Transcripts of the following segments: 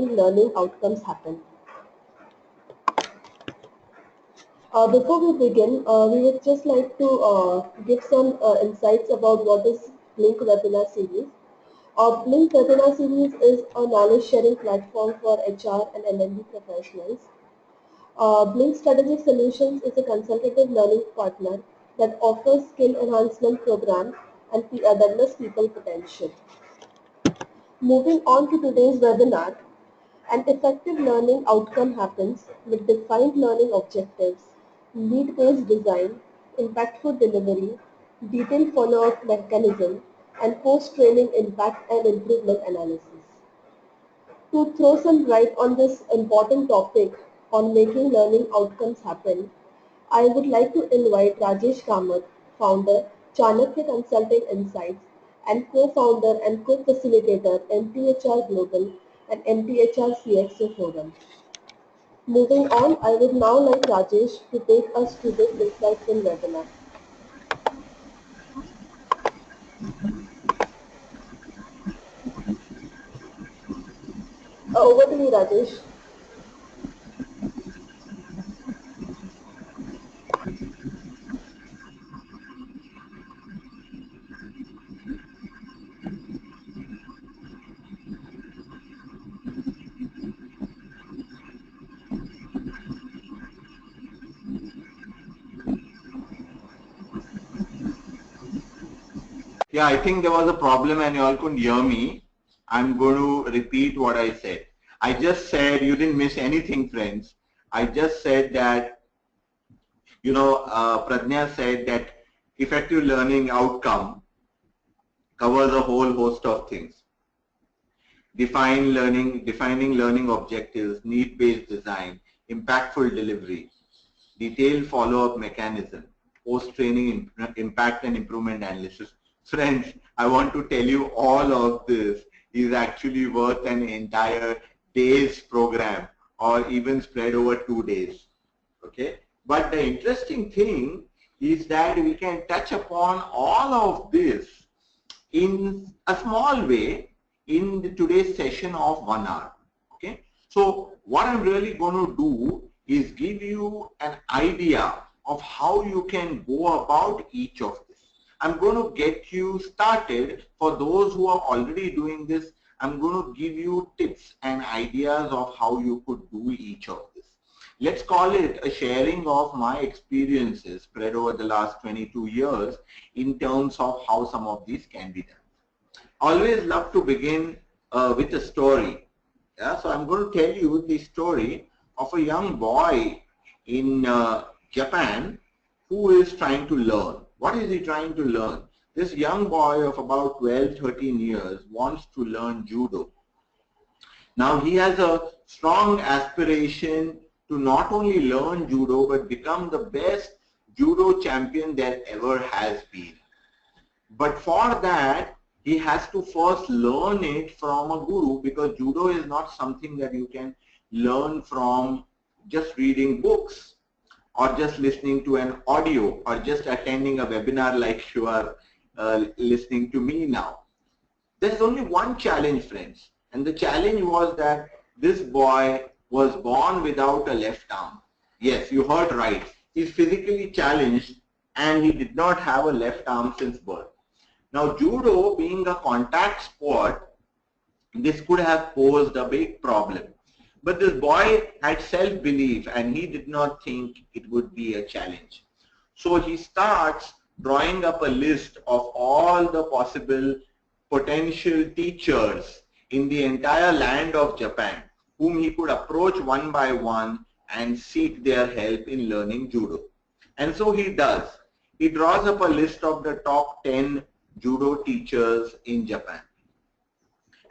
learning outcomes happen. Before we begin, we would just like to give some insights about what is Blink Webinar Series. Blink Webinar Series is a knowledge sharing platform for HR and L&D professionals. Blink Strategic Solutions is a consultative learning partner that offers skill enhancement program and develops people potential. Moving on to today's webinar, an effective learning outcome happens with defined learning objectives, need-based design, impactful delivery, detailed follow-up mechanism, and post-training impact and improvement analysis. To throw some light on this important topic on making learning outcomes happen, I would like to invite Rajesh Kamath, founder, Chanakya Consulting Insights, and co-founder and co-facilitator MTHR Global and MTHR CXO Forum. Moving on, I would now like Rajesh to take us through this insightful webinar. Over to you, Rajesh. Yeah, I think there was a problem and you all couldn't hear me. I'm going to repeat what I said. I just said, you didn't miss anything, friends. I just said that, Pradnya said that effective learning outcome covers a whole host of things. Defining learning objectives, need-based design, impactful delivery, detailed follow-up mechanism, post-training impact and improvement analysis. Friends, I want to tell you all of this is actually worth an entire day's program or even spread over 2 days. Okay? But the interesting thing is that we can touch upon all of this in a small way in today's session of 1 hour. Okay? So what I'm really going to do is give you an idea of how you can go about each of this. I'm going to get you started. For those who are already doing this, I'm going to give you tips and ideas of how you could do each of this. Let's call it a sharing of my experiences spread over the last 22 years in terms of how some of these can be done. Always love to begin with a story. Yeah? So I'm going to tell you the story of a young boy in Japan who is trying to learn. What is he trying to learn? This young boy of about 12, 13 years wants to learn judo. Now he has a strong aspiration to not only learn judo but become the best judo champion there ever has been. But for that, he has to first learn it from a guru, because judo is not something that you can learn from just reading books or just listening to an audio or just attending a webinar like you are listening to me now. There's only one challenge, friends, and the challenge was that this boy was born without a left arm. Yes, you heard right. He's physically challenged and he did not have a left arm since birth. Now, judo being a contact sport, this could have posed a big problem. But this boy had self-belief and he did not think it would be a challenge. So he starts drawing up a list of all the possible potential teachers in the entire land of Japan whom he could approach one by one and seek their help in learning judo. And so he does. He draws up a list of the top 10 judo teachers in Japan.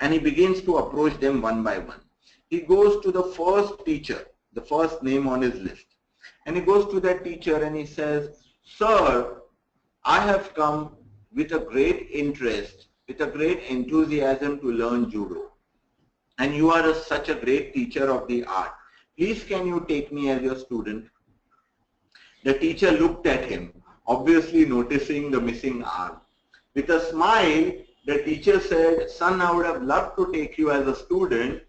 And he begins to approach them one by one. He goes to the first teacher, the first name on his list. And he goes to that teacher and he says, "Sir, I have come with a great interest, with a great enthusiasm to learn judo. And you are such a great teacher of the art. Please can you take me as your student?" The teacher looked at him, obviously noticing the missing arm. With a smile, the teacher said, "Son, I would have loved to take you as a student,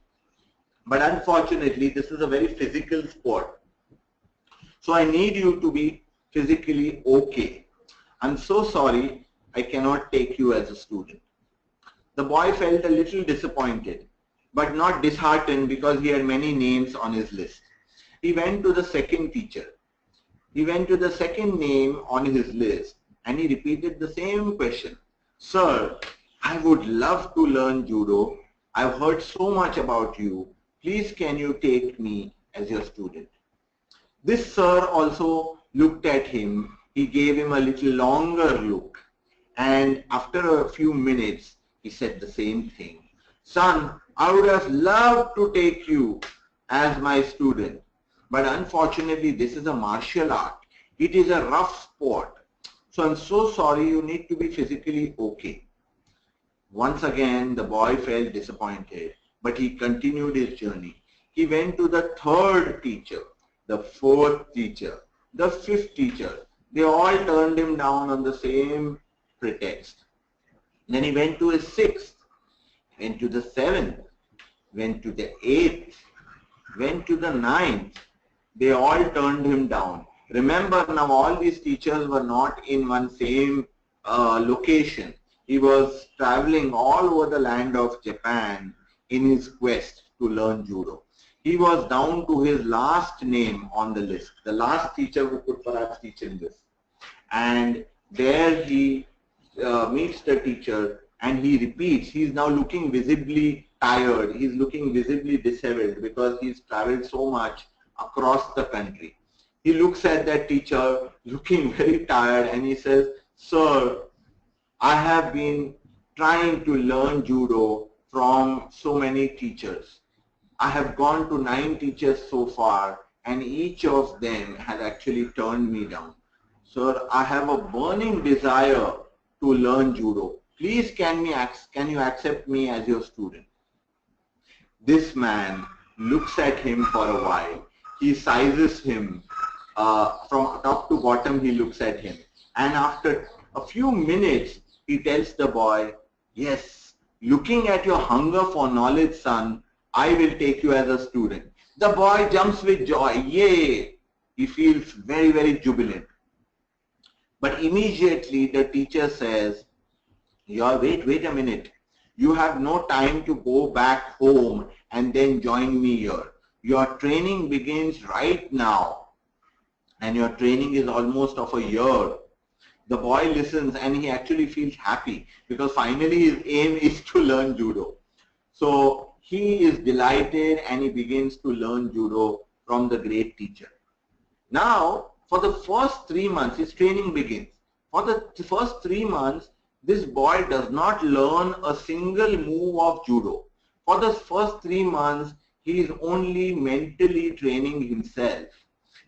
But unfortunately, this is a very physical sport. So I need you to be physically okay. I'm so sorry, I cannot take you as a student. The boy felt a little disappointed, but not disheartened because he had many names on his list. He went to the second teacher. He went to the second name on his list and he repeated the same question. Sir, I would love to learn judo. I've heard so much about you. Please can you take me as your student? This sir also looked at him. He gave him a little longer look. And after a few minutes, he said the same thing. Son, I would have loved to take you as my student. But unfortunately, this is a martial art. It is a rough sport. So I'm so sorry, you need to be physically okay. Once again, the boy felt disappointed, but he continued his journey. He went to the third teacher, the fourth teacher, the fifth teacher. They all turned him down on the same pretext. Then he went to his sixth, went to the seventh, went to the eighth, went to the ninth. They all turned him down. Remember, now all these teachers were not in one same location. He was traveling all over the land of Japan in his quest to learn judo. He was down to his last name on the list, the last teacher who could perhaps teach him this. And there he meets the teacher and he repeats. He's now looking visibly tired. He's looking visibly disheveled because he's traveled so much across the country. He looks at that teacher looking very tired and he says, Sir, I have been trying to learn judo from so many teachers. I have gone to 9 teachers so far and each of them has actually turned me down. Sir, I have a burning desire to learn judo. Please can you accept me as your student? This man looks at him for a while. He sizes him from top to bottom. He looks at him. And after a few minutes, he tells the boy, yes, looking at your hunger for knowledge, son, I will take you as a student. The boy jumps with joy. Yay! He feels very, very jubilant. But immediately the teacher says, wait a minute. You have no time to go back home and then join me here. Your training begins right now. And your training is almost of a year. The boy listens and he actually feels happy because finally his aim is to learn judo. So he is delighted and he begins to learn judo from the great teacher. Now, for the first 3 months, his training begins. For the first 3 months, this boy does not learn a single move of judo. For the first 3 months, he is only mentally training himself.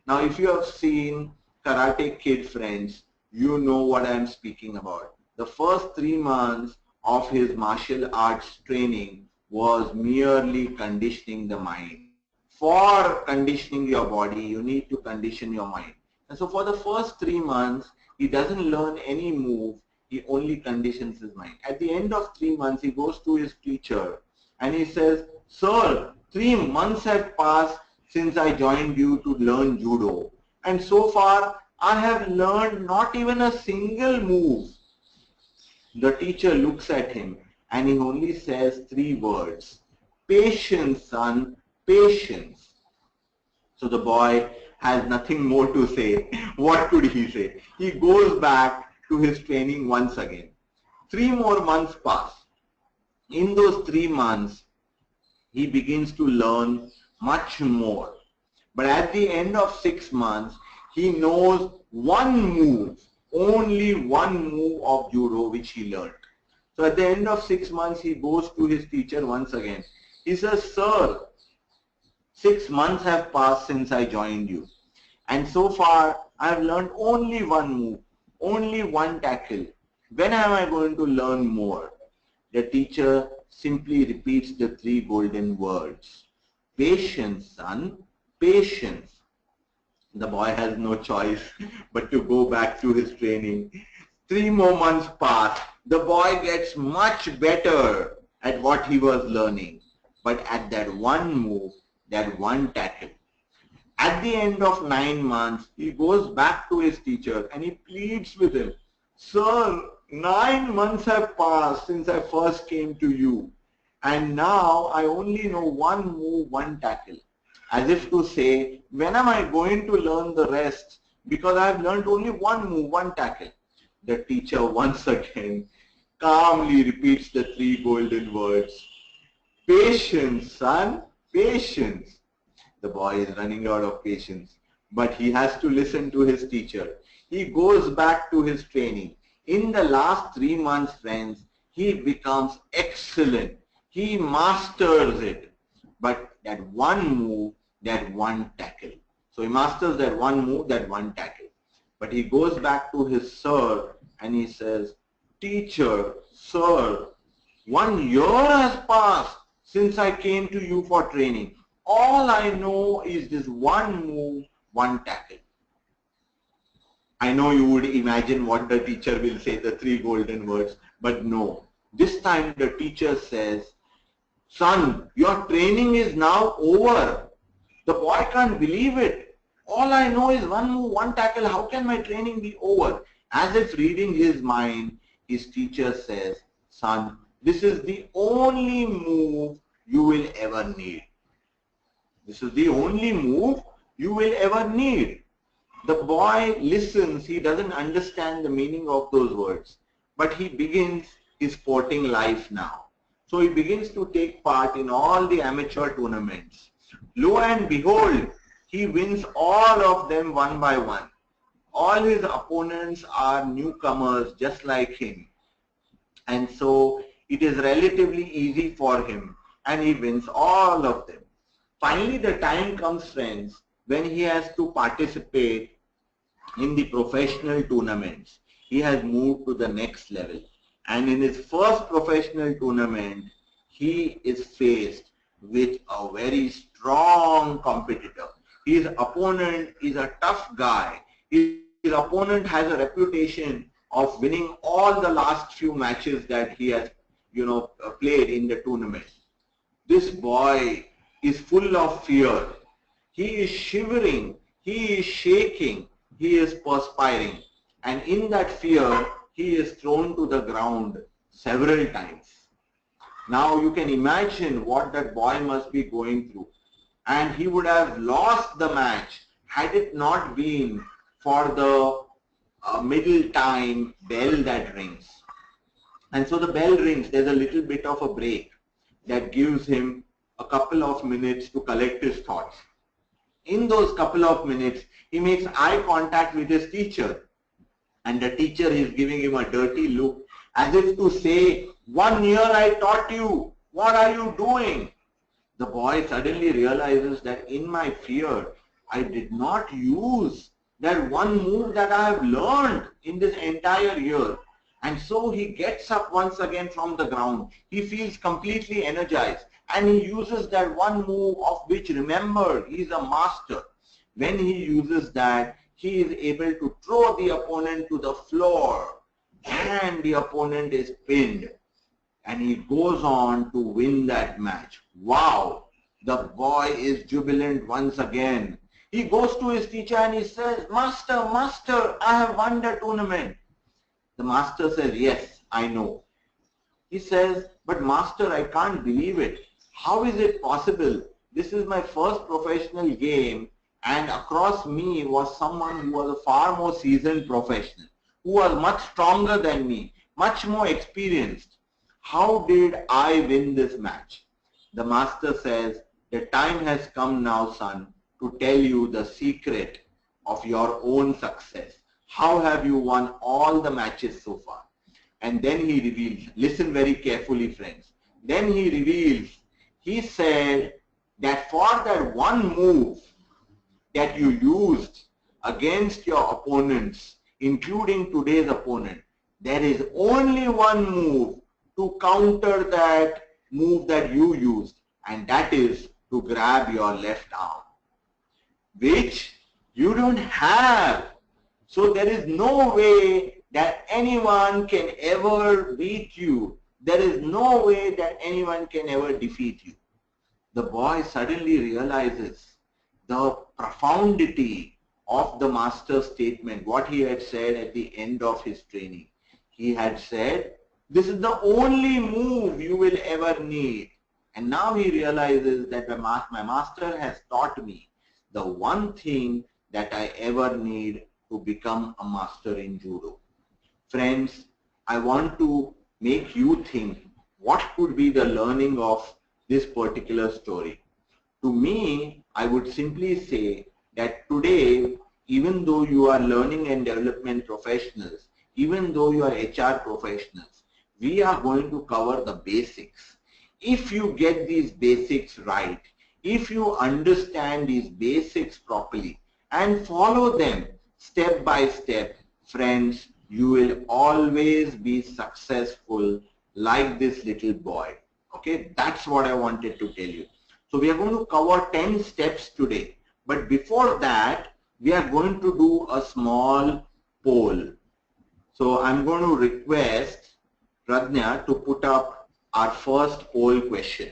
Now, if you have seen Karate Kid, friends, you know what I am speaking about. The first 3 months of his martial arts training was merely conditioning the mind. For conditioning your body, you need to condition your mind. And so for the first 3 months, he doesn't learn any move, he only conditions his mind. At the end of 3 months, he goes to his teacher and he says, Sir, 3 months have passed since I joined you to learn judo. And so far, I have learned not even a single move. The teacher looks at him and he only says 3 words. Patience, son, patience. So the boy has nothing more to say. What could he say? He goes back to his training once again. 3 more months pass. In those 3 months, he begins to learn much more. But at the end of 6 months, he knows one move, only one move of judo which he learned. So at the end of 6 months, he goes to his teacher once again. He says, Sir, 6 months have passed since I joined you. And so far, I have learned only one move, only one tackle. When am I going to learn more? The teacher simply repeats the 3 golden words. Patience, son, patience. The boy has no choice but to go back to his training. 3 more months pass. The boy gets much better at what he was learning. but at that one move, that one tackle. At the end of 9 months, he goes back to his teacher and he pleads with him, "Sir, 9 months have passed since I first came to you, and now I only know one move, one tackle." As if to say, when am I going to learn the rest? Because I have learned only one move, one tackle. The teacher once again calmly repeats the three golden words. Patience, son, patience. The boy is running out of patience, but he has to listen to his teacher. He goes back to his training. In the last 3 months, friends, he becomes excellent. He masters it. But that one move, that one tackle. So he masters that one move, that one tackle. But he goes back to his sir and he says, "Teacher, sir, 1 year has passed since I came to you for training. All I know is this one move, one tackle." I know you would imagine what the teacher will say, the three golden words, but no. This time the teacher says, "Son, your training is now over." The boy can't believe it. All I know is one move, one tackle. How can my training be over? As if reading his mind, his teacher says, "Son, this is the only move you will ever need. This is the only move you will ever need." The boy listens. He doesn't understand the meaning of those words, but he begins his sporting life now. So he begins to take part in all the amateur tournaments. Lo and behold, he wins all of them one by one. All his opponents are newcomers just like him. And so it is relatively easy for him and he wins all of them. Finally, the time comes, friends, when he has to participate in the professional tournaments. He has moved to the next level. And in his first professional tournament, he is faced with a very strong competitor. His opponent is a tough guy. His opponent has a reputation of winning all the last few matches that he has, played in the tournament. This boy is full of fear. He is shivering. He is shaking. He is perspiring. And in that fear, he is thrown to the ground several times. Now you can imagine what that boy must be going through. And he would have lost the match had it not been for the middle time bell that rings. And so the bell rings. There's a little bit of a break that gives him a couple of minutes to collect his thoughts. In those couple of minutes, he makes eye contact with his teacher. And the teacher is giving him a dirty look as if to say, "1 year I taught you. What are you doing?" The boy suddenly realizes that in my fear, I did not use that one move that I have learned in this entire year. And so he gets up once again from the ground. He feels completely energized. And he uses that one move of which, remember, he is a master. When he uses that, he is able to throw the opponent to the floor. And the opponent is pinned. And he goes on to win that match. Wow! The boy is jubilant once again. He goes to his teacher and he says, "Master, master, I have won the tournament." The master says, "Yes, I know." He says, "But master, I can't believe it. How is it possible? This is my first professional game, and across me was someone who was a far more seasoned professional, who was much stronger than me, much more experienced. How did I win this match?" The master says, "The time has come now, son, to tell you the secret of your own success. How have you won all the matches so far?" And then he reveals, listen very carefully, friends. Then he reveals, he said that for that one move that you used against your opponents, including today's opponent, there is only one move to counter that move that you used, and that is to grab your left arm, which you don't have. So there is no way that anyone can ever beat you. There is no way that anyone can ever defeat you. the boy suddenly realizes the profundity of the master's statement, what he had said at the end of his training. He had said, this is the only move you will ever need. And now he realizes that my master has taught me the one thing that I ever need to become a master in judo. Friends, I want to make you think what could be the learning of this particular story. To me, I would simply say that today, even though you are learning and development professionals, even though you are HR professionals, we are going to cover the basics. If you get these basics right, if you understand these basics properly and follow them step by step, friends, you will always be successful like this little boy. Okay, that's what I wanted to tell you. So we are going to cover 10 steps today. But before that, we are going to do a small poll. So I'm going to request Pradnya to put up our first poll question.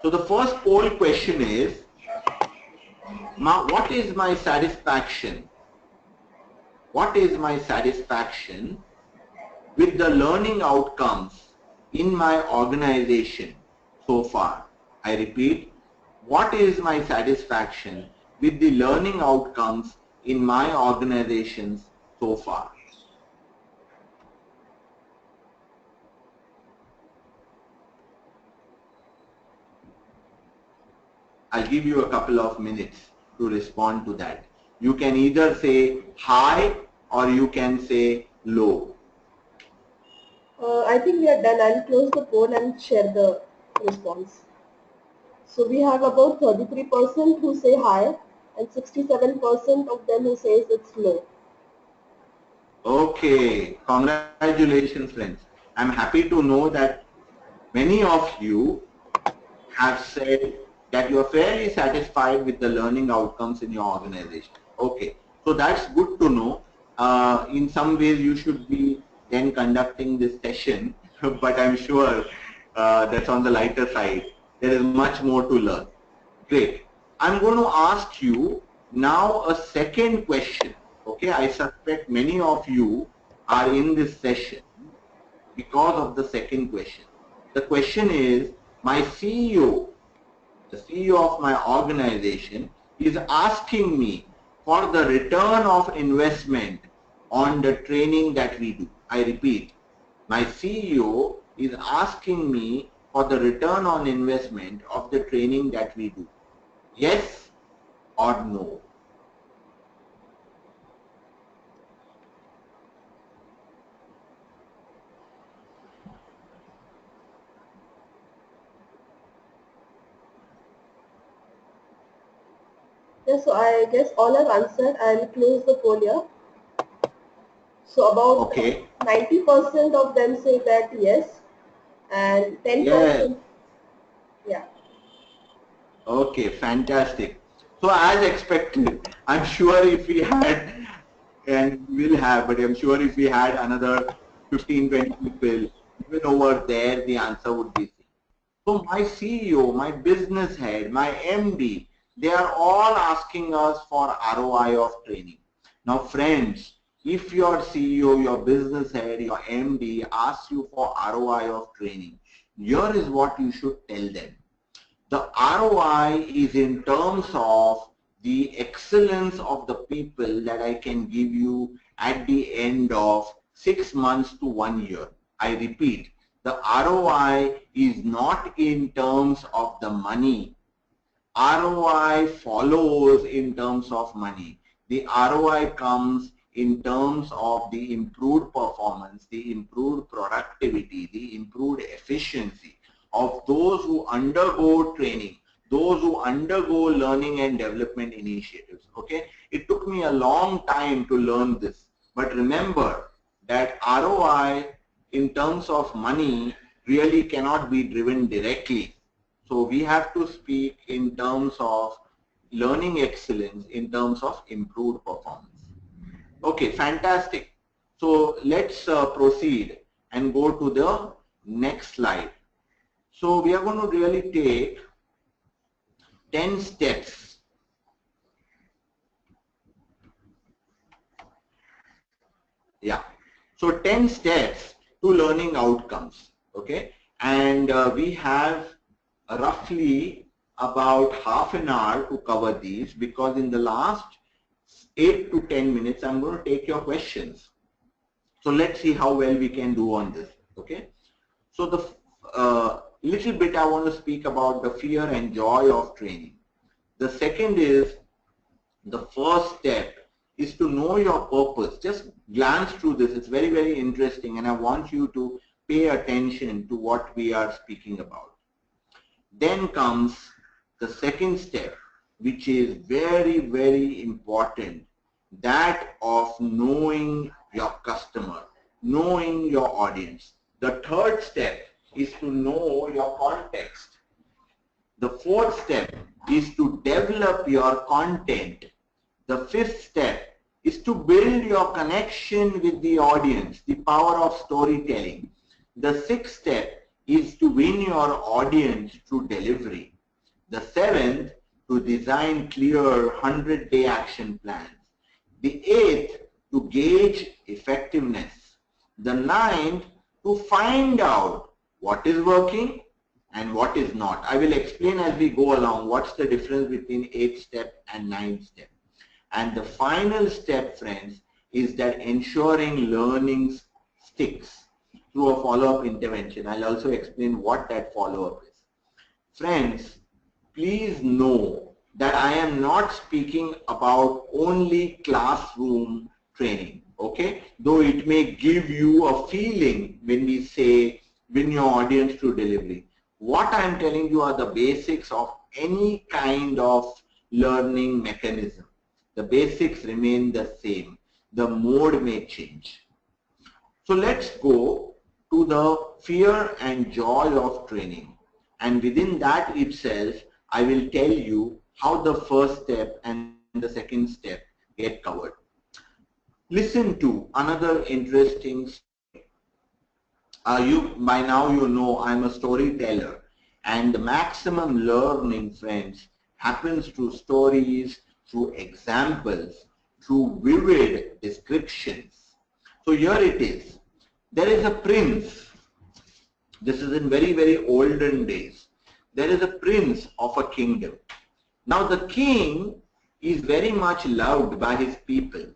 So the first poll question is, what is my satisfaction? What is my satisfaction with the learning outcomes in my organization so far? I repeat, what is my satisfaction with the learning outcomes in my organizations so far? I'll give you a couple of minutes to respond to that. You can either say high or you can say low. I think we are done. I'll close the poll and share the response. So we have about 33% who say high and 67% of them who says it's low. Okay, congratulations friends. I'm happy to know that many of you have said that you are fairly satisfied with the learning outcomes in your organization. Okay, so that's good to know. In some ways you should be then conducting this session, but I'm sure that's on the lighter side. There is much more to learn. Great. I'm going to ask you now a second question. Okay, I suspect many of you are in this session because of the second question. The question is, my CEO, the CEO of my organization, is asking me for the return of investment on the training that we do. I repeat, my CEO is asking me for the return on investment of the training that we do. Yes or no? Yeah, so I guess all have answered. I'll close the poll here. So about Okay. 90% of them say that yes, and Yes. 10%, yeah. Okay, fantastic. So as expected, I'm sure if we had, and we'll have, but I'm sure if we had another 15, 20 people, even over there, the answer would be C. So my CEO, my business head, my MD, they are all asking us for ROI of training. Now friends, if your CEO, your business head, your MD asks you for ROI of training, here is what you should tell them. The ROI is in terms of the excellence of the people that I can give you at the end of 6 months to 1 year. I repeat, the ROI is not in terms of the money. ROI follows in terms of money. The ROI comes in terms of the improved performance, the improved productivity, the improved efficiency of those who undergo training, those who undergo learning and development initiatives. Okay, it took me a long time to learn this, but remember that ROI in terms of money really cannot be driven directly. So we have to speak in terms of learning excellence, in terms of improved performance. Okay, fantastic. So let's proceed and go to the next slide. So we are going to really take 10 steps. Yeah. So 10 steps to learning outcomes. Okay. And we have roughly about half an hour to cover these, because in the last 8 to 10 minutes I'm going to take your questions. So let's see how well we can do on this. Okay. So the little bit I want to speak about the fear and joy of training. The second is, the first step is to know your purpose. Just glance through this. It's very, very interesting, and I want you to pay attention to what we are speaking about. Then comes the second step, which is very, very important, that of knowing your customer, knowing your audience. The third step is to know your context. The fourth step is to develop your content. The fifth step is to build your connection with the audience, the power of storytelling. The sixth step is to win your audience through delivery. The seventh, to design clear 100-day action plans. The eighth, to gauge effectiveness. The ninth, to find out what is working and what is not. I will explain as we go along what's the difference between 8th step and 9th step. And the final step, friends, is that ensuring learning sticks through a follow-up intervention. I'll also explain what that follow-up is. Friends, please know that I am not speaking about only classroom training, okay? Though it may give you a feeling when we say win your audience through delivery. What I am telling you are the basics of any kind of learning mechanism. The basics remain the same. The mode may change. So let's go to the fear and joy of training. And within that itself, I will tell you how the first step and the second step get covered. Listen to another interesting story. By now you know I'm a storyteller, and the maximum learning, friends, happens through stories, through examples, through vivid descriptions. So here it is. There is a prince. This is in very, very olden days. There is a prince of a kingdom. Now the king is very much loved by his people.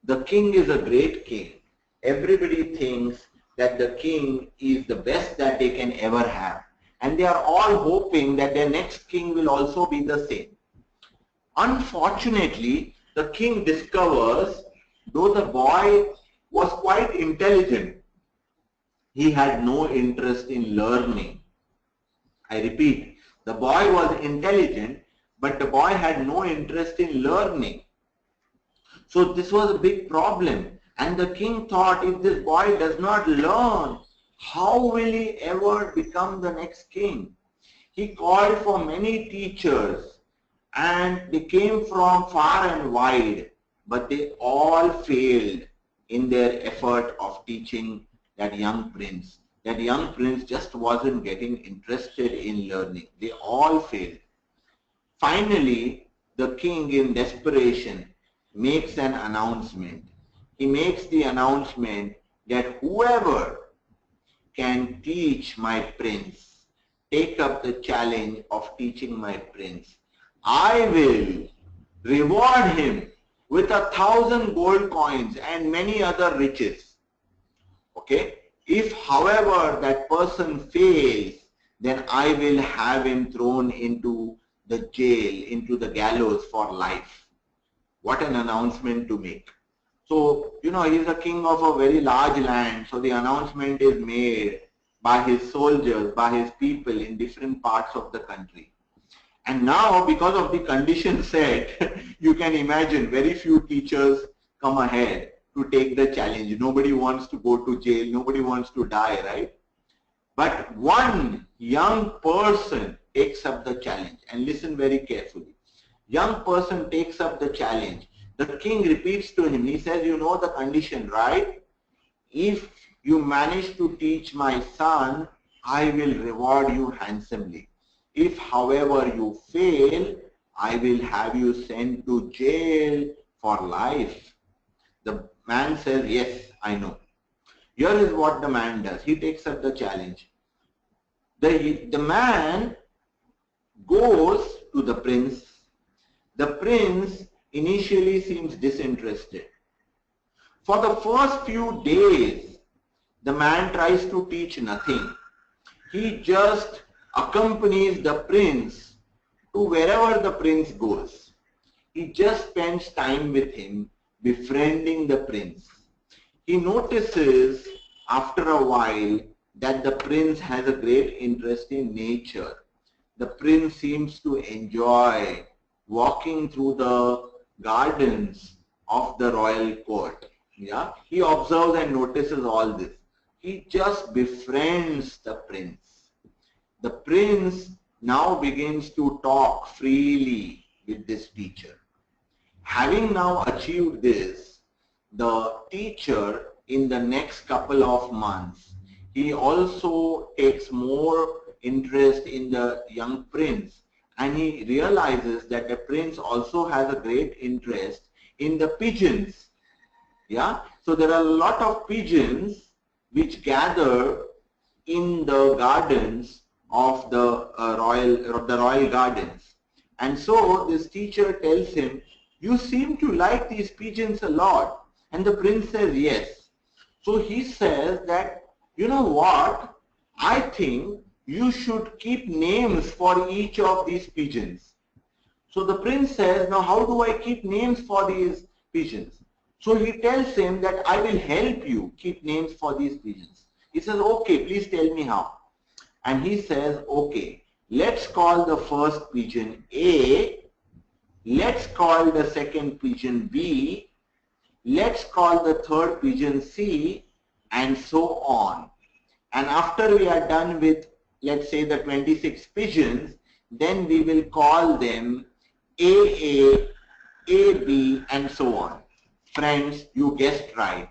The king is a great king. Everybody thinks that the king is the best that they can ever have. And they are all hoping that their next king will also be the same. Unfortunately, the king discovers, though the boy was quite intelligent, he had no interest in learning. I repeat, the boy was intelligent, but the boy had no interest in learning. So this was a big problem. And the king thought, if this boy does not learn, how will he ever become the next king? He called for many teachers, and they came from far and wide, but they all failed in their effort of teaching that young prince. That young prince just wasn't getting interested in learning. They all failed. Finally, the king, in desperation, makes an announcement. He makes the announcement that whoever can teach my prince, take up the challenge of teaching my prince, I will reward him with 1,000 gold coins and many other riches. Okay? If, however, that person fails, then I will have him thrown into the jail, into the gallows for life. What an announcement to make. So, you know, he is a king of a very large land, so the announcement is made by his soldiers, by his people in different parts of the country. And now, because of the condition set, you can imagine very few teachers come ahead to take the challenge. Nobody wants to go to jail, nobody wants to die, right? But one young person takes up the challenge, and listen very carefully. Young person takes up the challenge The king repeats to him, he says, you know the condition, right? If you manage to teach my son, I will reward you handsomely. If, however, you fail, I will have you sent to jail for life. The man says, yes, I know. Here is what the man does. He takes up the challenge. The man goes to the prince. The prince initially seems disinterested. For the first few days, the man tries to teach nothing. He just accompanies the prince to wherever the prince goes. He just spends time with him, befriending the prince. He notices after a while that the prince has a great interest in nature. The prince seems to enjoy walking through the gardens of the royal court. Yeah? He observes and notices all this. He just befriends the prince. The prince now begins to talk freely with this teacher. Having now achieved this, the teacher in the next couple of months, he also takes more interest in the young prince, and he realizes that the prince also has a great interest in the pigeons. Yeah, so there are a lot of pigeons which gather in the gardens of the royal gardens, and so this teacher tells him, you seem to like these pigeons a lot. And the prince says yes. So he says that, you know what, I think you should keep names for each of these pigeons. So the prince says, now how do I keep names for these pigeons? So he tells him that I will help you keep names for these pigeons. He says, okay, please tell me how. And he says, okay, let's call the first pigeon A, let's call the second pigeon B, let's call the third pigeon C, and so on. And after we are done with, let's say, the 26 pigeons, then we will call them AA, AB, and so on. Friends, you guessed right.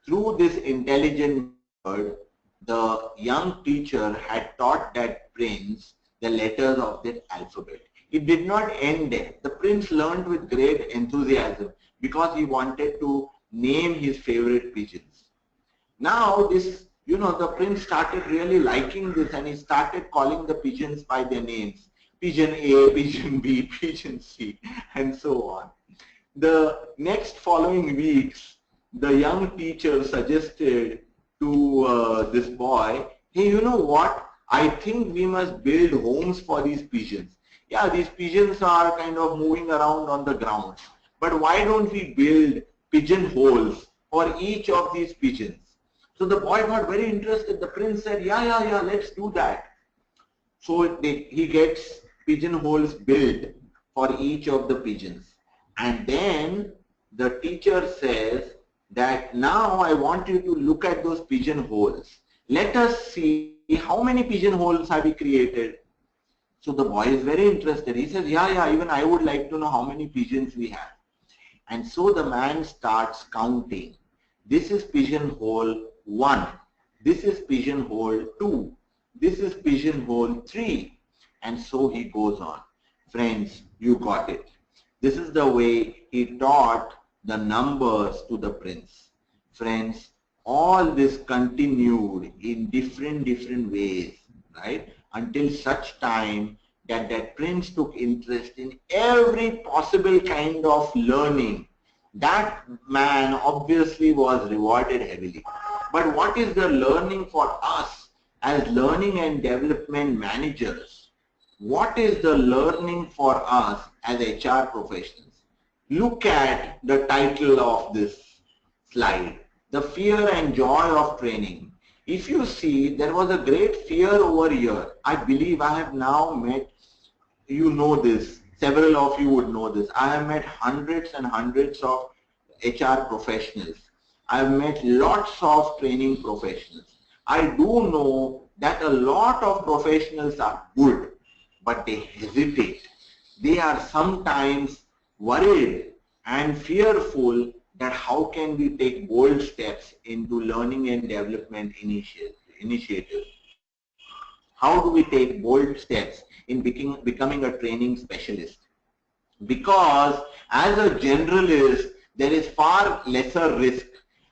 Through this intelligent method, the young teacher had taught that prince the letters of the alphabet. It did not end there. The prince learned with great enthusiasm because he wanted to name his favorite pigeons. Now this, the prince started really liking this, and he started calling the pigeons by their names. Pigeon A, pigeon B, pigeon C, and so on. The next following weeks, the young teacher suggested to this boy, hey, you know what? I think we must build homes for these pigeons. Yeah, these pigeons are kind of moving around on the ground. But why don't we build pigeon holes for each of these pigeons? So the boy got very interested. The prince said, yeah, let's do that. So he gets pigeon holes built for each of the pigeons. And then the teacher says that now I want you to look at those pigeon holes. Let us see how many pigeon holes have we created. So the boy is very interested. He says, yeah, even I would like to know how many pigeons we have. And so the man starts counting. This is pigeon hole 1. This is pigeon hole 2. This is pigeon hole 3. And so he goes on. Friends, you got it. This is the way he taught the numbers to the prince. Friends, all this continued in different ways, right? Until such time that prince took interest in every possible kind of learning. That man obviously was rewarded heavily. But what is the learning for us as learning and development managers? What is the learning for us as HR professionals? Look at the title of this slide, the fear and joy of training. If you see, there was a great fear over here. I believe I have now met, you know this, several of you would know this. I have met hundreds and hundreds of HR professionals. I have met lots of training professionals. I do know that a lot of professionals are good, but they hesitate. They are sometimes worried and fearful that how can we take bold steps into learning and development initiatives. How do we take bold steps in becoming a training specialist? Because as a generalist, there is far lesser risk.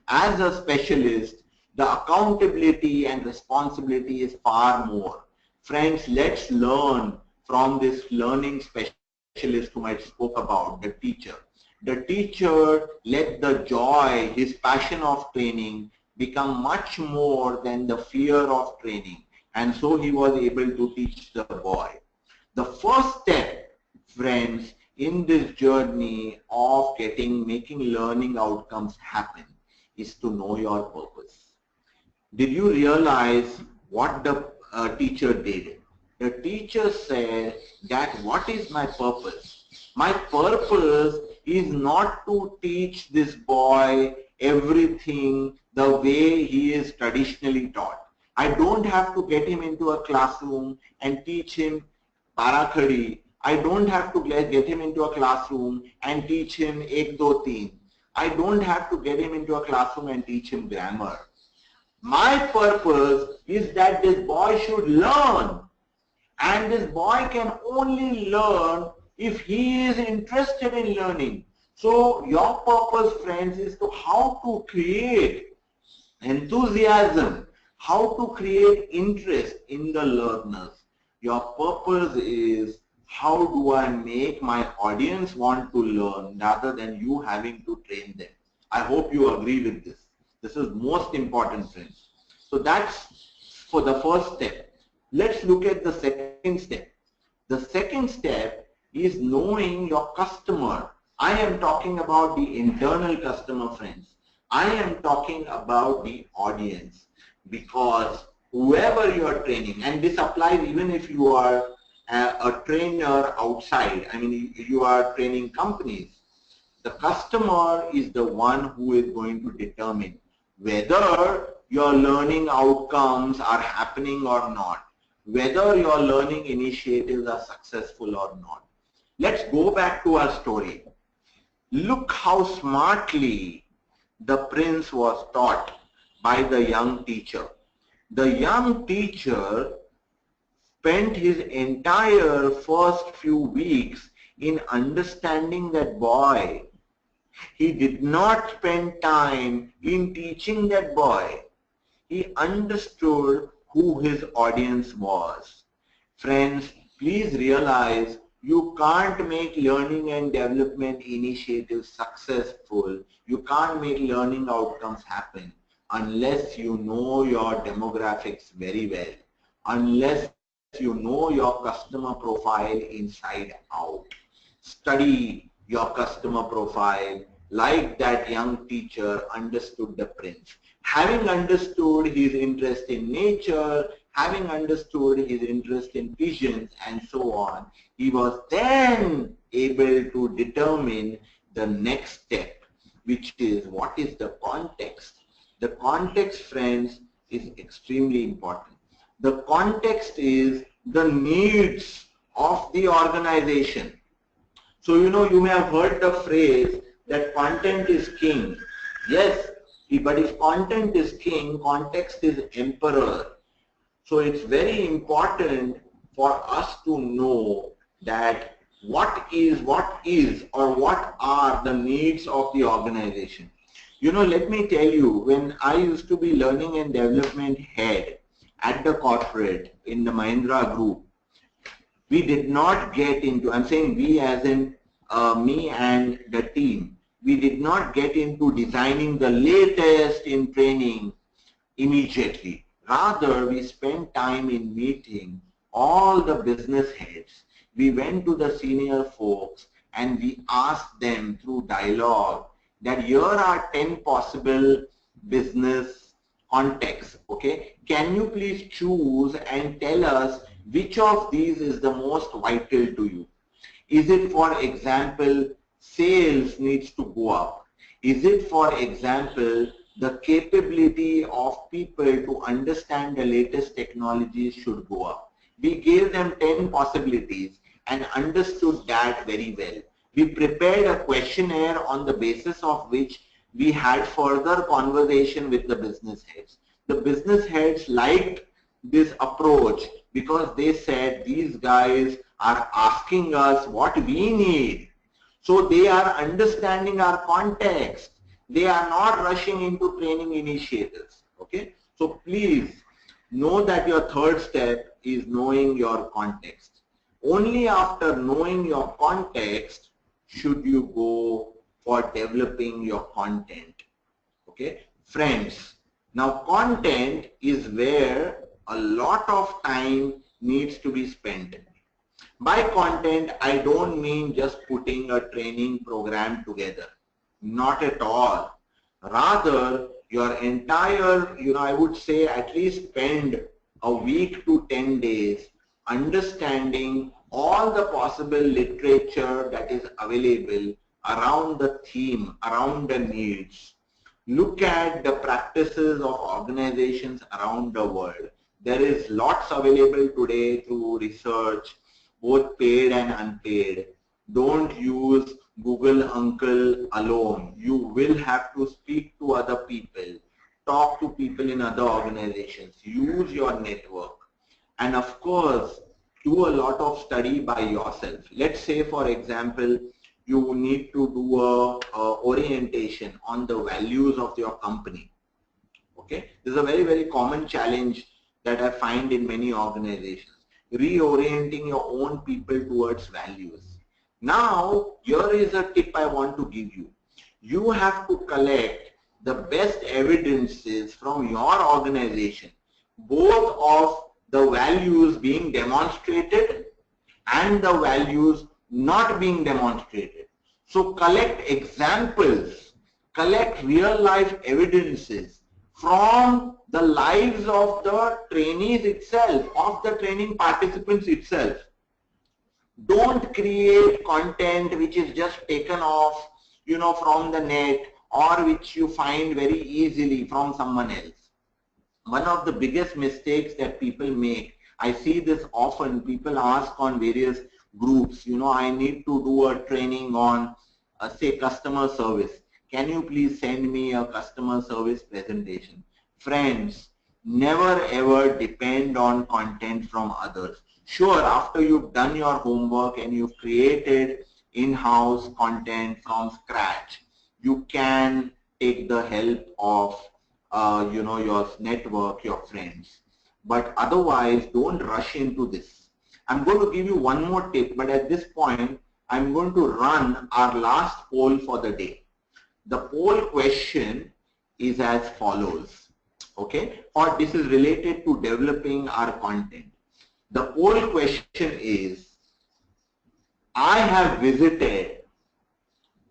As a specialist, the accountability and responsibility is far more. Friends, let's learn from this learning specialist whom I spoke about, the teacher. The teacher let the joy, his passion of training become much more than the fear of training. And so he was able to teach the boy. The first step, friends, in this journey of making learning outcomes happen is to know your purpose. Did you realize what the teacher did? The teacher said that what is my purpose? My purpose is not to teach this boy everything the way he is traditionally taught. I don't have to get him into a classroom and teach him Parakhadi. I don't have to get him into a classroom and teach him Ek Do Teen. I don't have to get him into a classroom and teach him grammar. My purpose is that this boy should learn, and this boy can only learn if he is interested in learning. So your purpose, friends, is to how to create enthusiasm, how to create interest in the learners. Your purpose is how do I make my audience want to learn rather than you having to train them. I hope you agree with this. This is most important, friends. So that's for the first step. Let's look at the second step. The second step is knowing your customer. I am talking about the internal customer, friends. I am talking about the audience, because whoever you are training, and this applies even if you are a trainer outside, I mean you are training companies, the customer is the one who is going to determine whether your learning outcomes are happening or not, whether your learning initiatives are successful or not. Let's go back to our story. Look how smartly the prince was taught by the young teacher. The young teacher spent his entire first few weeks in understanding that boy. He did not spend time in teaching that boy. He understood who his audience was. Friends, please realize you can't make learning and development initiatives successful. You can't make learning outcomes happen unless you know your demographics very well, unless you know your customer profile inside out. Study your customer profile like that young teacher understood the prince. Having understood his interest in nature, having understood his interest in pigeons and so on, he was then able to determine the next step, which is what is the context. The context, friends, is extremely important. The context is the needs of the organization. So, you may have heard the phrase that content is king. Yes, but if content is king, context is emperor. So it's very important for us to know that what or what are the needs of the organization. Let me tell you, when I used to be learning and development head at the corporate in the Mahindra group, we did not get into, I'm saying we as in me and the team, we did not get into designing the latest in training immediately. Rather, we spent time in meeting all the business heads. We went to the senior folks and we asked them through dialogue that here are 10 possible business contexts. Okay, can you please choose and tell us which of these is the most vital to you? Is it, for example, sales needs to go up? Is it, for example, the capability of people to understand the latest technologies should go up? We gave them 10 possibilities and understood that very well. We prepared a questionnaire on the basis of which we had further conversation with the business heads. The business heads liked this approach because they said these guys are asking us what we need. So they are understanding our context. They are not rushing into training initiatives. Okay? So please know that your third step is knowing your context. Only after knowing your context should you go for developing your content. Okay? Friends, now content is where a lot of time needs to be spent. By content, I don't mean just putting a training program together. Not at all. Rather, your entire, I would say at least spend a week to 10 days understanding all the possible literature that is available around the theme, around the needs. Look at the practices of organizations around the world. There is lots available today through research, both paid and unpaid. Don't use Google Uncle alone. You will have to speak to other people, talk to people in other organizations, use your network, and of course, do a lot of study by yourself. Let's say, for example, you need to do a orientation on the values of your company. Okay, this is a very, very common challenge that I find in many organizations. Reorienting your own people towards values. Now, here is a tip I want to give you. You have to collect the best evidences from your organization, both of the values being demonstrated and the values not being demonstrated. So collect examples, collect real life evidences from the lives of the trainees itself, of the training participants itself. Don't create content which is just taken off, from the net, or which you find very easily from someone else. One of the biggest mistakes that people make, I see this often, people ask on various groups, I need to do a training on, say, customer service. Can you please send me a customer service presentation? Friends, never ever depend on content from others. Sure, after you've done your homework and you've created in-house content from scratch, you can take the help of your network, your friends. But otherwise, don't rush into this. I'm going to give you one more tip, but at this point, I'm going to run our last poll for the day. The poll question is as follows, okay? Or this is related to developing our content. The poll question is, I have visited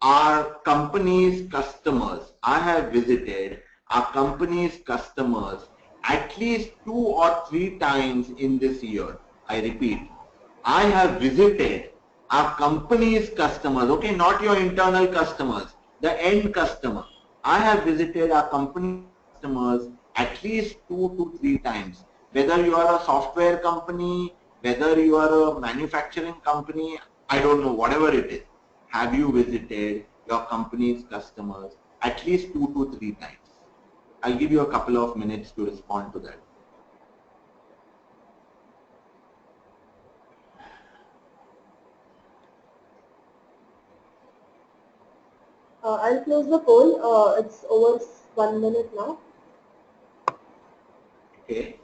our company's customers. I have visited our company's customers at least 2 or 3 times in this year. I repeat, I have visited our company's customers, okay, not your internal customers, the end customer. I have visited our company customers at least 2 to 3 times. Whether you are a software company, whether you are a manufacturing company, I don't know, whatever it is. Have you visited your company's customers at least 2 to 3 times? I'll give you a couple of minutes to respond to that. I'll close the poll. It's over 1 minute now. Okay.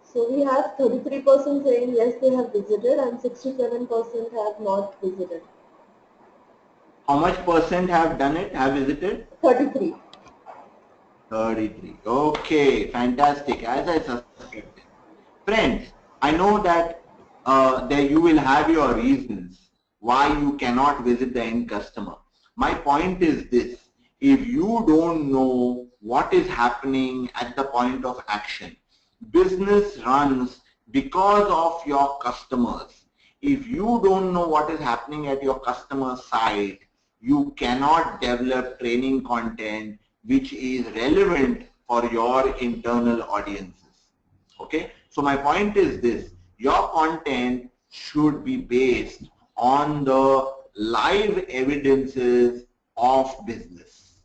So we have 33% saying yes, they have visited, and 67% have not visited. How much percent have done it, have visited? 33. 33. Okay, fantastic. As I suspected. Friends, I know that you will have your reasons why you cannot visit the end customer. My point is this: if you don't know what is happening at the point of action, business runs because of your customers. If you don't know what is happening at your customer side, you cannot develop training content which is relevant for your internal audiences. Okay? So my point is this: Your content should be based on the live evidences of business.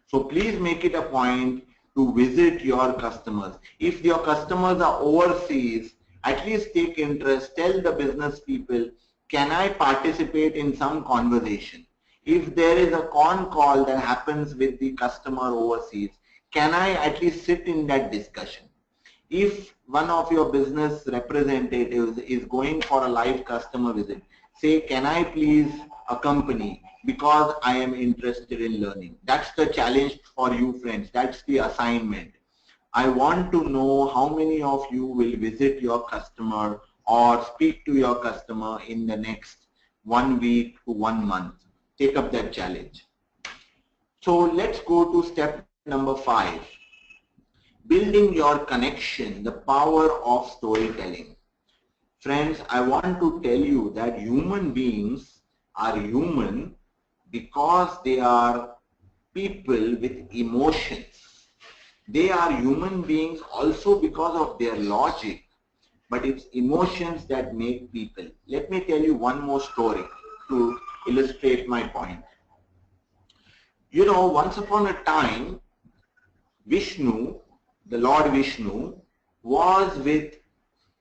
So please make it a point to visit your customers. If your customers are overseas, at least take interest, tell the business people, can I participate in some conversation? If there is a con call that happens with the customer overseas, can I at least sit in that discussion? If one of your business representatives is going for a live customer visit, say, can I please accompany because I am interested in learning. That's the challenge for you, friends. That's the assignment. I want to know how many of you will visit your customer or speak to your customer in the next 1 week to 1 month. Take up that challenge. So let's go to step number 5. Building your connection, the power of storytelling. Friends, I want to tell you that human beings are human because they are people with emotions. They are human beings also because of their logic, but it's emotions that make people. Let me tell you one more story to illustrate my point. You know, once upon a time, Vishnu, the Lord Vishnu, was with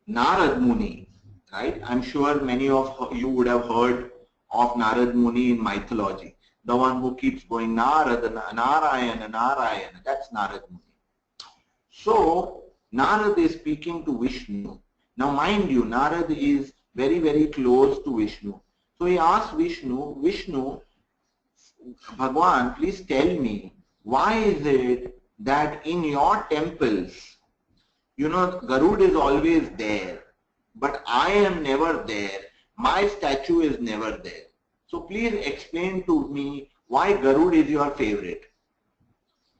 Narad Muni, right? I'm sure many of you would have heard of Narad Muni in mythology. The one who keeps going Narada, Narayana, Narayana, that's Narad Muni. So, Narad is speaking to Vishnu. Now mind you, Narad is very, very close to Vishnu. So he asked Vishnu, Vishnu, Bhagwan, please tell me, why is it that in your temples, you know, Garud is always there, but I am never there. My statue is never there. So please explain to me why Garud is your favorite.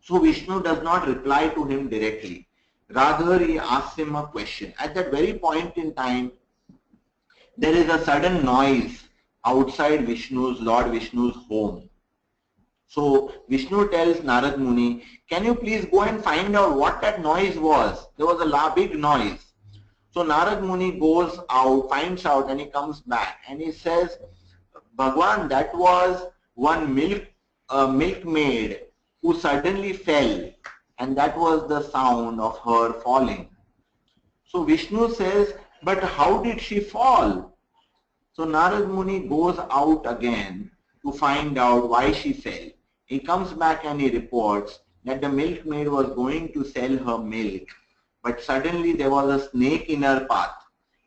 So Vishnu does not reply to him directly. Rather, he asks him a question. At that very point in time, there is a sudden noise outside Lord Vishnu's home. So Vishnu tells Narad Muni, can you please go and find out what that noise was? There was a big noise. So Narad Muni goes out, finds out, and he comes back and he says, Bhagwan, that was one milkmaid who suddenly fell, and that was the sound of her falling. So Vishnu says, but how did she fall? So Narad Muni goes out again to find out why she fell. He comes back and he reports that the milkmaid was going to sell her milk, but suddenly there was a snake in her path.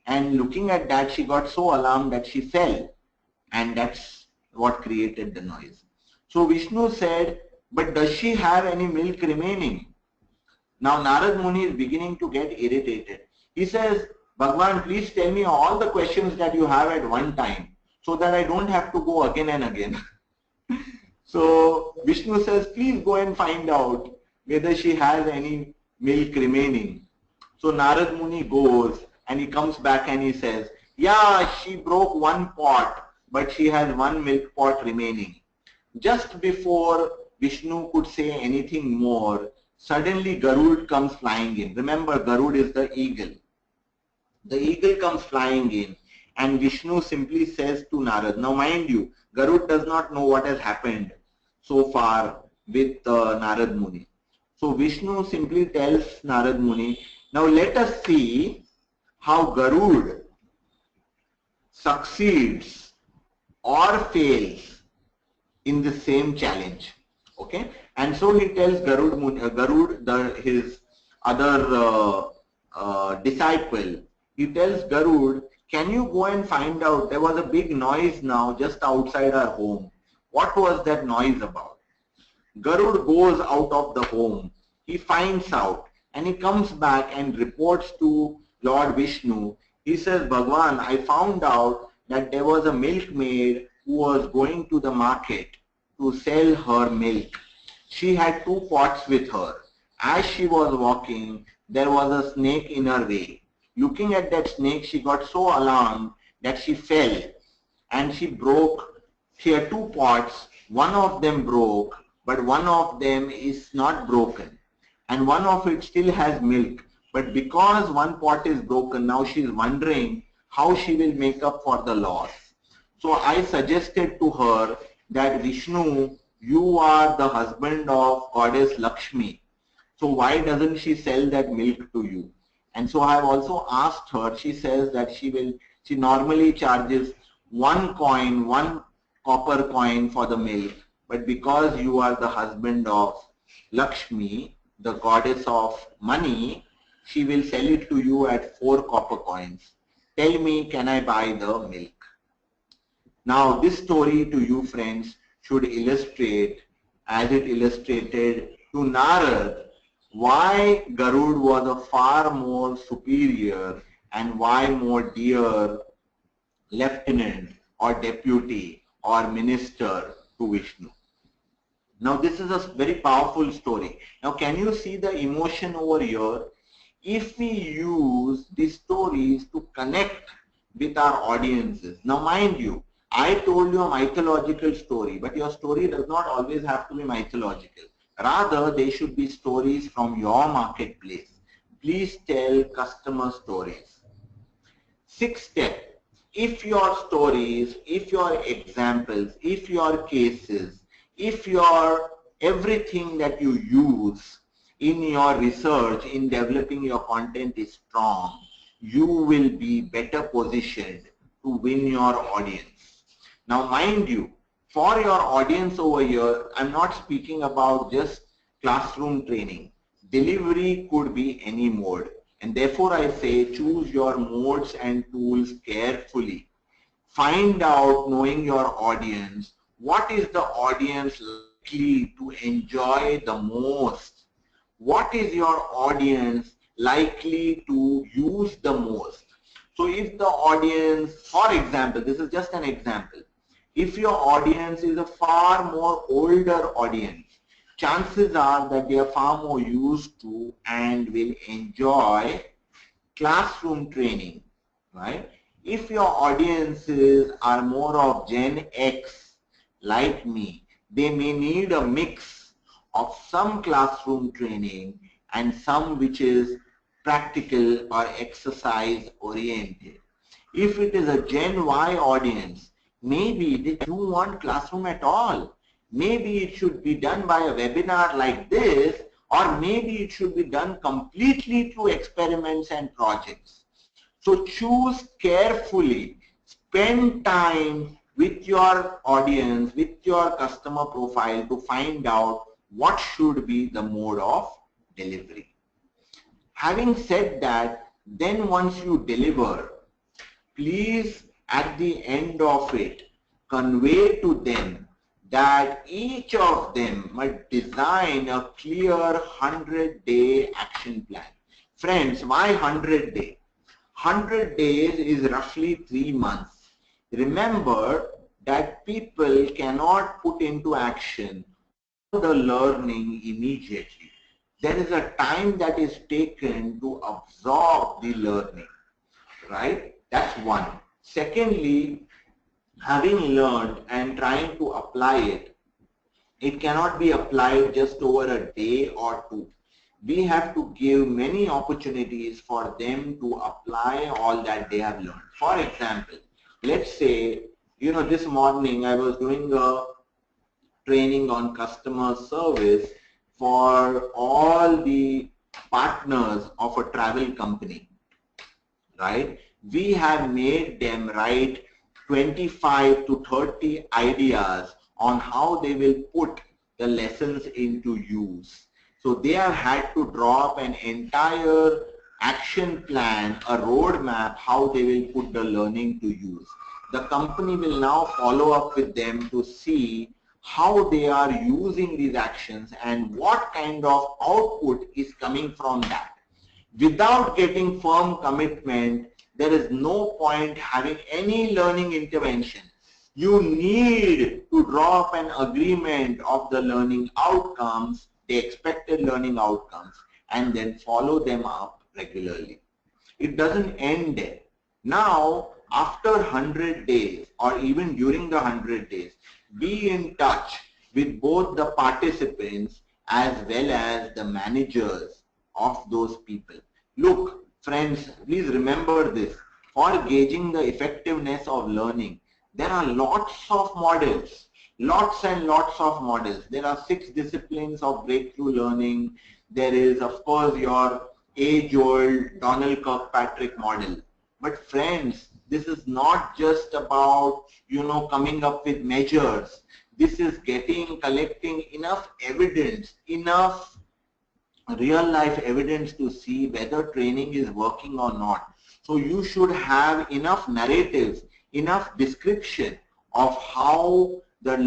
And looking at that, she got so alarmed that she fell. And that's what created the noise. So Vishnu said, but does she have any milk remaining? Now Narad Muni is beginning to get irritated. He says, Bhagwan, please tell me all the questions that you have at one time so that I don't have to go again and again. So Vishnu says, please go and find out whether she has any milk remaining. So Narad Muni goes and he comes back and he says, yeah, she broke one pot, but she has one milk pot remaining. Just before Vishnu could say anything more, suddenly Garud comes flying in. Remember, Garud is the eagle. The eagle comes flying in and Vishnu simply says to Narad, now mind you, Garud does not know what has happened so far with Narad Muni. So Vishnu simply tells Narad Muni, now let us see how Garud succeeds or fails in the same challenge. Okay, and so he tells his other disciple, he tells Garud, can you go and find out, there was a big noise now just outside our home. What was that noise about? Garud goes out of the home, he finds out and he comes back and reports to Lord Vishnu. He says, Bhagwan, I found out that there was a milkmaid who was going to the market to sell her milk. She had two pots with her. As she was walking, there was a snake in her way. Looking at that snake, she got so alarmed that she fell and she broke. She had two pots. One of them broke, but one of them is not broken. And one of it still has milk. But because one pot is broken, now she is wondering how she will make up for the loss. So I suggested to her that Vishnu, you are the husband of goddess Lakshmi. So why doesn't she sell that milk to you? And so I have also asked her, she says that she normally charges 1 coin, 1 copper coin for the milk. But because you are the husband of Lakshmi, the goddess of money, she will sell it to you at 4 copper coins. Tell me, can I buy the milk? Now this story to you friends should illustrate, as it illustrated to Narad, why Garud was a far more superior and why more dear lieutenant or deputy or minister to Vishnu. Now this is a very powerful story. Now can you see the emotion over here? If we use these stories to connect with our audiences. Now mind you, I told you a mythological story, but your story does not always have to be mythological. Rather, they should be stories from your marketplace. Please tell customer stories. Sixth step, if your stories, if your examples, if your cases, if your everything that you use in your research, in developing your content is strong, you will be better positioned to win your audience. Now mind you, for your audience over here, I'm not speaking about just classroom training. Delivery could be any mode. And therefore I say choose your modes and tools carefully. Find out, knowing your audience, what is the audience likely to enjoy the most? What is your audience likely to use the most? So if the audience, for example, this is just an example, if your audience is a far more older audience, chances are that they are far more used to and will enjoy classroom training, right? If your audiences are more of Gen X, like me, they may need a mix of some classroom training and some which is practical or exercise oriented. If it is a Gen Y audience, maybe they don't want classroom at all. Maybe it should be done by a webinar like this, or maybe it should be done completely through experiments and projects. So choose carefully, spend time with your audience, with your customer profile to find out what should be the mode of delivery. Having said that, then once you deliver, please at the end of it convey to them that each of them must design a clear 100-day action plan. Friends, why 100 days? 100 days is roughly 3 months. Remember that people cannot put into action the learning immediately. There is a time that is taken to absorb the learning, right? That's one. Secondly, having learned and trying to apply it, it cannot be applied just over a day or two. We have to give many opportunities for them to apply all that they have learned. For example, let's say, this morning I was doing a training on customer service for all the partners of a travel company, right? We have made them write 25 to 30 ideas on how they will put the lessons into use. So they have had to draw up an entire action plan, a roadmap, how they will put the learning to use. The company will now follow up with them to see how they are using these actions and what kind of output is coming from that. Without getting firm commitment, there is no point having any learning intervention. You need to draw up an agreement of the learning outcomes, the expected learning outcomes, and then follow them up regularly. It doesn't end there. Now, after 100 days or even during the 100 days, be in touch with both the participants as well as the managers of those people. Look, friends, please remember this. For gauging the effectiveness of learning, there are lots of models, lots and lots of models. There are 6 disciplines of breakthrough learning. There is, of course, your age-old Donald Kirkpatrick model. But friends, this is not just about, coming up with measures. This is collecting enough evidence, enough real life evidence to see whether training is working or not. So you should have enough narratives, enough description of how the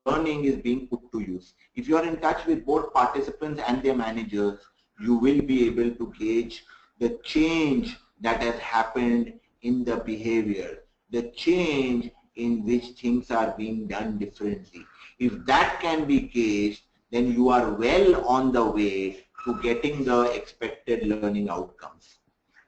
learning is being put to use. If you are in touch with both participants and their managers, you will be able to gauge the change that has happened in the behavior, the change in which things are being done differently. If that can be gauged, then you are well on the way to getting the expected learning outcomes.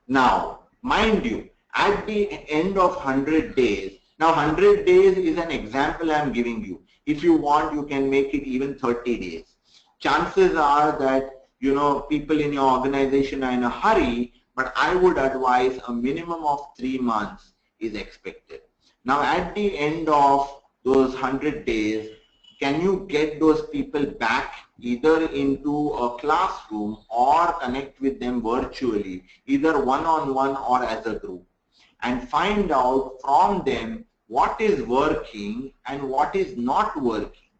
Now, mind you, at the end of 100 days, now 100 days is an example I am giving you. If you want, you can make it even 30 days. Chances are that, people in your organization are in a hurry, but I would advise a minimum of 3 months is expected. Now, at the end of those 100 days, can you get those people back either into a classroom or connect with them virtually, either one-on-one or as a group, and find out from them what is working and what is not working?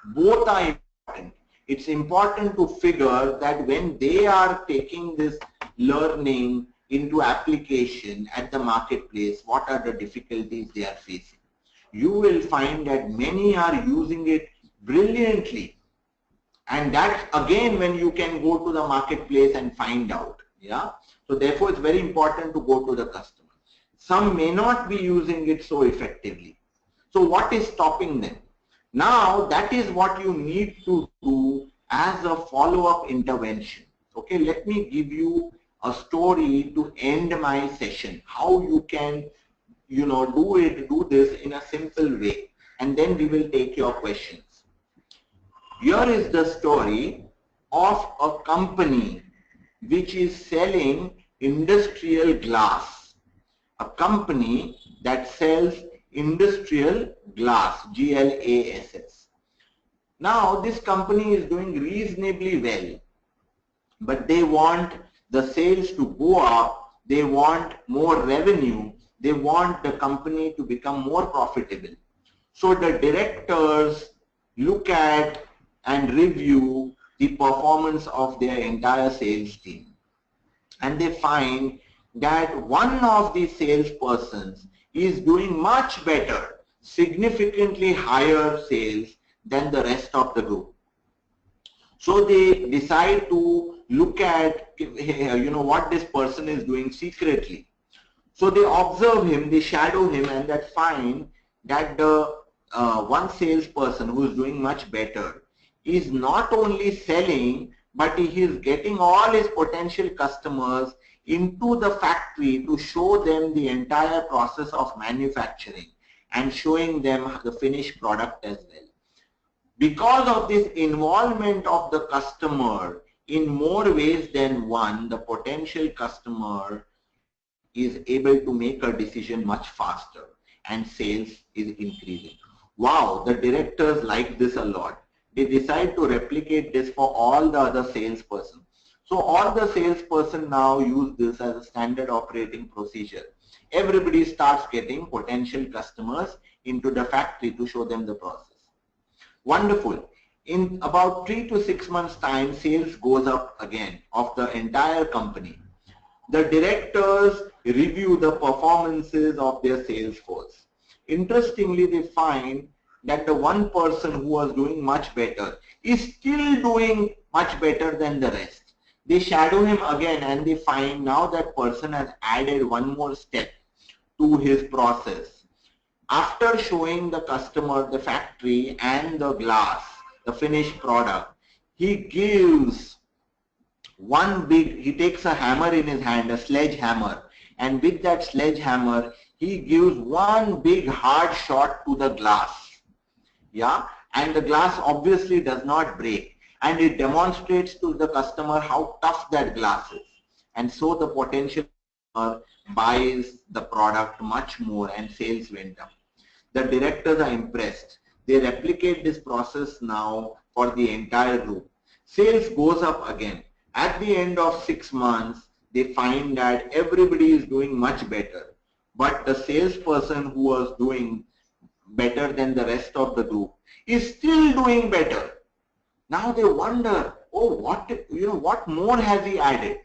Both are important. It's important to figure that when they are taking this learning into application at the marketplace, what are the difficulties they are facing. You will find that many are using it brilliantly, and that's again when you can go to the marketplace and find out. So therefore it's very important to go to the customer. Some may not be using it so effectively. So what is stopping them? Now that is what you need to do as a follow-up intervention. Okay, let me give you a story to end my session, how you can do this in a simple way, and then we will take your questions. Here is the story of a company which is selling industrial glass. A company that sells industrial glass, GLASS. Now this company is doing reasonably well, but they want the sales to go up, they want more revenue, they want the company to become more profitable. So the directors look at and review the performance of their entire sales team, and they find that one of the salespersons is doing much better, significantly higher sales than the rest of the group. So they decide to look at what this person is doing secretly. So they observe him, they shadow him, and they find that the one salesperson who is doing much better is not only selling, but he is getting all his potential customers into the factory to show them the entire process of manufacturing and showing them the finished product as well. Because of this involvement of the customer in more ways than one, the potential customer is able to make a decision much faster and sales is increasing. Wow, the directors like this a lot. They decide to replicate this for all the other salespersons. So all the salesperson now use this as a standard operating procedure. Everybody starts getting potential customers into the factory to show them the process. Wonderful. In about 3 to 6 months time, sales goes up again of the entire company. The directors review the performances of their sales force. Interestingly, they find that the one person who was doing much better is still doing much better than the rest. They shadow him again and they find now that person has added one more step to his process. After showing the customer the factory and the glass, the finished product, he takes a hammer in his hand, a sledgehammer, and with that sledgehammer, he gives one big hard shot to the glass. And the glass obviously does not break, and it demonstrates to the customer how tough that glass is. and so the potential customer buys the product much more and sales went up. The directors are impressed. They replicate this process now for the entire group. Sales goes up again. At the end of 6 months, they find that everybody is doing much better. But the salesperson who was doing better than the rest of the group is still doing better. Now they wonder, oh, what more has he added?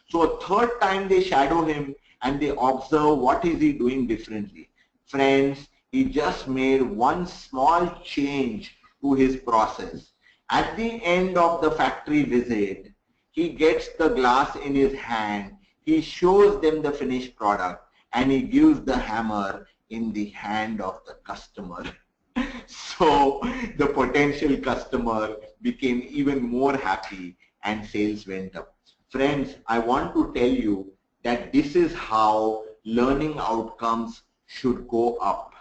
So a third time they shadow him and they observe what is he doing differently. Friends, he just made one small change to his process. At the end of the factory visit, he gets the glass in his hand, he shows them the finished product, and he gives the hammer in the hand of the customer. So the potential customer became even more happy and sales went up. Friends, I want to tell you that this is how learning outcomes should go up.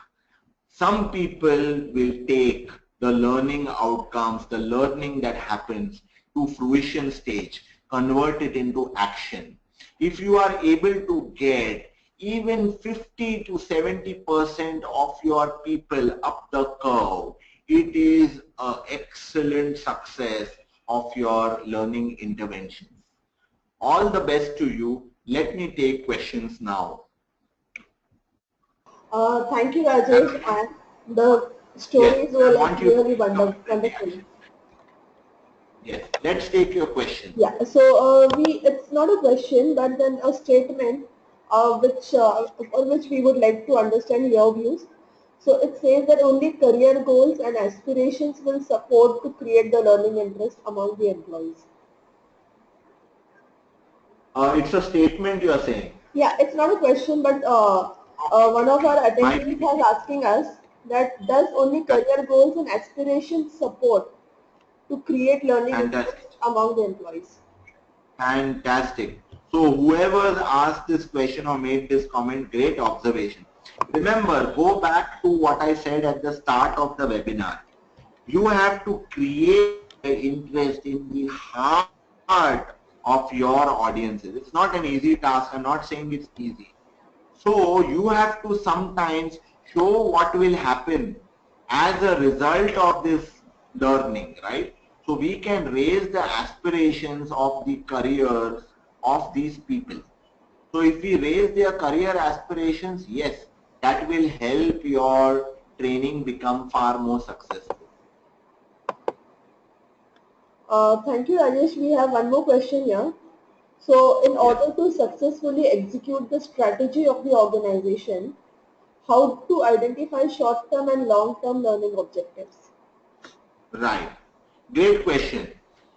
Some people will take the learning outcomes, the learning that happens to fruition stage, convert it into action. If you are able to get even 50 to 70% of your people up the curve, it is an excellent success of your learning interventions. All the best to you. Let me take questions now. Thank you, Rajesh, and the Yes, stories were I like want you to really become friendly. wonderful. Yes, let's take your question. Yeah, so it's not a question, but then a statement for which we would like to understand your views. So it says that only career goals and aspirations will support to create the learning interest among the employees. It's a statement you are saying. Yeah, it's not a question, but one of our Might attendees be. has asking us that does only career goals and aspirations support to create learning Fantastic. interest among the employees? Fantastic. So whoever asked this question or made this comment, great observation. Remember, go back to what I said at the start of the webinar. You have to create interest in the heart of your audiences. It's not an easy task. I'm not saying it's easy. So you have to sometimes show what will happen as a result of this learning, right? So we can raise the aspirations of the careers of these people. So if we raise their career aspirations, yes, that will help your training become far more successful. Thank you, Rajesh. We have one more question here. So, in Yes. order to successfully execute the strategy of the organization, how to identify short-term and long-term learning objectives? Right. Great question.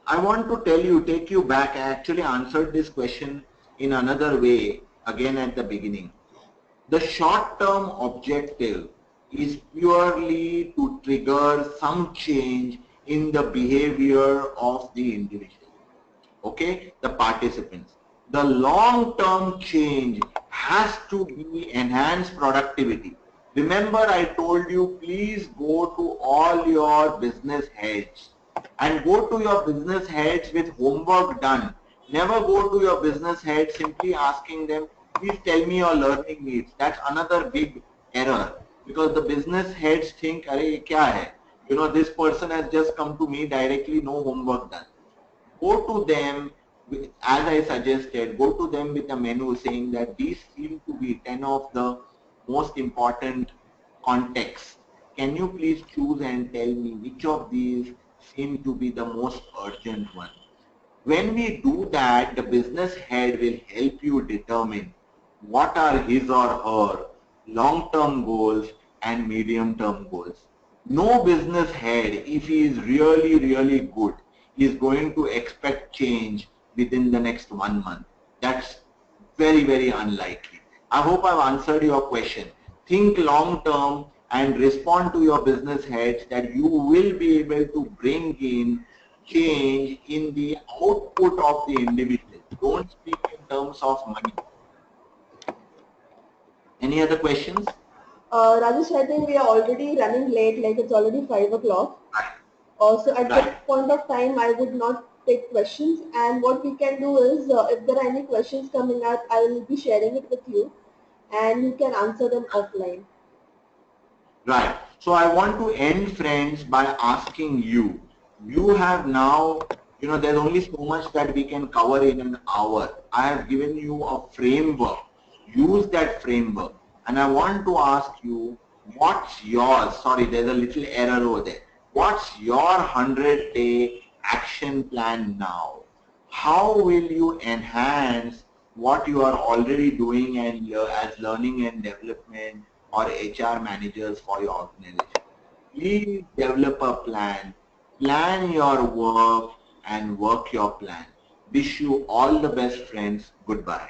I want to tell you, take you back. I actually answered this question in another way again at the beginning. The short-term objective is purely to trigger some change in the behavior of the individual, okay, the participants. The long-term change has to be enhanced productivity. Remember, I told you, please go to all your business heads and go to your business heads with homework done. Never go to your business head simply asking them, please tell me your learning needs. That's another big error because the business heads think, Arey, ye kya hai? This person has just come to me directly, no homework done. Go to them, as I suggested, go to them with a menu saying that these seem to be 10 of the most important contexts. Can you please choose and tell me which of these seem to be the most urgent one? When we do that, the business head will help you determine what are his or her long-term goals and medium-term goals. No business head, if he is really, really good, is going to expect change within the next 1 month. That's very, very unlikely. I hope I've answered your question. Think long-term and respond to your business heads that you will be able to bring in change in the output of the individual. Don't speak in terms of money. Any other questions? Rajesh, I think we are already running late, like it's already 5 o'clock. Right. So at this Right. point of time, I would not take questions, and what we can do is if there are any questions coming up, I will be sharing it with you and you can answer them offline. Right. So I want to end, friends, by asking you. You have now, there's only so much that we can cover in an hour. I have given you a framework. Use that framework. And I want to ask you, what's yours? Sorry, there's a little error over there. What's your 100-day action plan now? How will you enhance what you are already doing and as learning and development or HR managers for your organization? Please develop a plan your work and work your plan. Wish you all the best, friends. Goodbye.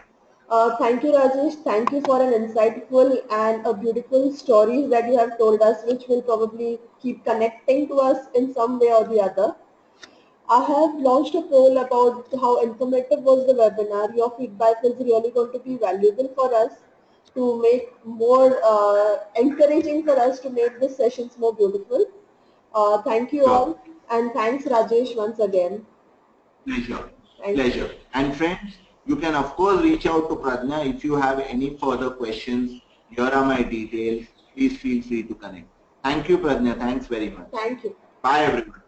Thank you, Rajesh. Thank you for an insightful and a beautiful stories that you have told us, which will probably keep connecting to us in some way or the other. I have launched a poll about how informative was the webinar. Your feedback is really going to be valuable for us to make more encouraging for us to make the sessions more beautiful. Thank you Sure. all, and thanks Rajesh once again. Pleasure. Thank you. Pleasure. And friends, you can of course reach out to Pradnya if you have any further questions. Here are my details. Please feel free to connect. Thank you, Pradnya. Thanks very much. Thank you. Bye, everyone.